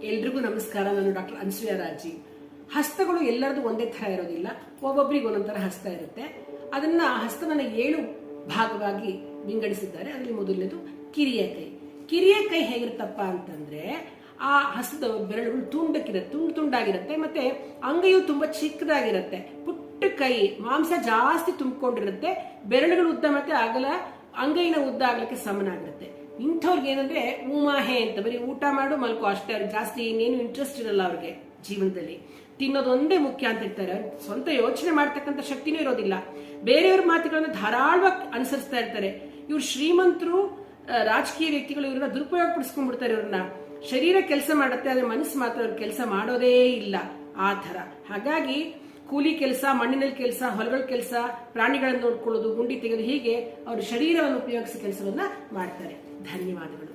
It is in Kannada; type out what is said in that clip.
ಎಲ್ರಿಗೂ ನಮಸ್ಕಾರ. ನಾನು ಡಾಕ್ಟರ್ ಅನ್ಸೂಯ ರಾಜಿ. ಹಸ್ತಗಳು ಎಲ್ಲರದು ಒಂದೇ ತರ ಇರೋದಿಲ್ಲ, ಒಬ್ಬೊಬ್ಬರಿಗೆ ಒಂದೊಂದರ ಹಸ್ತ ಇರುತ್ತೆ. ಅದನ್ನ ಹಸ್ತವನ್ನ 7 ಭಾಗವಾಗಿ ವಿಂಗಡಿಸಿದ್ದಾರೆ. ಅದರಲ್ಲಿ ಮೊದಲನೇದು ಕಿರಿಯ ಕೈ. ಕಿರಿಯ ಕೈ ಹೇಗಿರುತ್ತಪ್ಪ ಅಂತಂದ್ರೆ ಆ ಹಸ್ತದ ಬೆರಳುಗಳು ತುಂಡಾಗಿರುತ್ತೆ, ಮತ್ತೆ ಅಂಗೈಯು ತುಂಬಾ ಚಿಕ್ಕದಾಗಿರುತ್ತೆ, ಪುಟ್ಟ ಕೈ, ಮಾಂಸ ಜಾಸ್ತಿ ತುಂಬಿಕೊಂಡಿರುತ್ತೆ, ಬೆರಳುಗಳು ಉದ್ದ ಮತ್ತೆ ಅಗಲ ಅಂಗೈನ ಉದ್ದ ಆಗ್ಲಿಕ್ಕೆ ಸಮನಾಗಿರುತ್ತೆ. ಇಂಥವ್ರಿಗೆ ಏನಂದ್ರೆ ಉಮಾಹೆ ಅಂತ, ಬರೀ ಊಟ ಮಾಡು ಮಲ್ಕೋ ಅಷ್ಟೇ, ಅವ್ರಿಗೆ ಜಾಸ್ತಿ ಇನ್ನೇನು ಇಂಟ್ರೆಸ್ಟ್ ಇರಲ್ಲ. ಅವ್ರಿಗೆ ಜೀವನದಲ್ಲಿ ತಿನ್ನೋದೊಂದೇ ಮುಖ್ಯ ಅಂತ ಇರ್ತಾರೆ. ಸ್ವಂತ ಯೋಚನೆ ಮಾಡ್ತಕ್ಕಂಥ ಶಕ್ತಿನೂ ಇರೋದಿಲ್ಲ. ಬೇರೆಯವ್ರ ಮಾತುಗಳನ್ನ ಧಾರಾಳವಾಗಿ ಅನುಸರಿಸ್ತಾ ಇರ್ತಾರೆ. ಇವ್ರು ಶ್ರೀಮಂತರು, ರಾಜಕೀಯ ವ್ಯಕ್ತಿಗಳು ಇವ್ರನ್ನ ದುರುಪಯೋಗ ಪಡಿಸ್ಕೊಂಡ್ಬಿಡ್ತಾರೆ. ಇವ್ರನ್ನ ಶರೀರ ಕೆಲಸ ಮಾಡುತ್ತೆ, ಆದ್ರೆ ಮನಸ್ಸು ಮಾತ್ರ ಅವ್ರ ಕೆಲಸ ಮಾಡೋದೇ ಇಲ್ಲ ಆ ತರ. ಹಾಗಾಗಿ ಕೂಲಿ ಕೆಲಸ, ಮಣ್ಣಿನಲ್ಲಿ ಕೆಲಸ, ಹೊಲಗಳ ಕೆಲಸ, ಪ್ರಾಣಿಗಳನ್ನು ನೋಡ್ಕೊಳ್ಳೋದು, ಗುಂಡಿ ತೆಗೆದು, ಹೀಗೆ ಅವರು ಶರೀರವನ್ನು ಉಪಯೋಗಿಸಿ ಕೆಲಸವನ್ನ ಮಾಡ್ತಾರೆ. ಧನ್ಯವಾದಗಳು.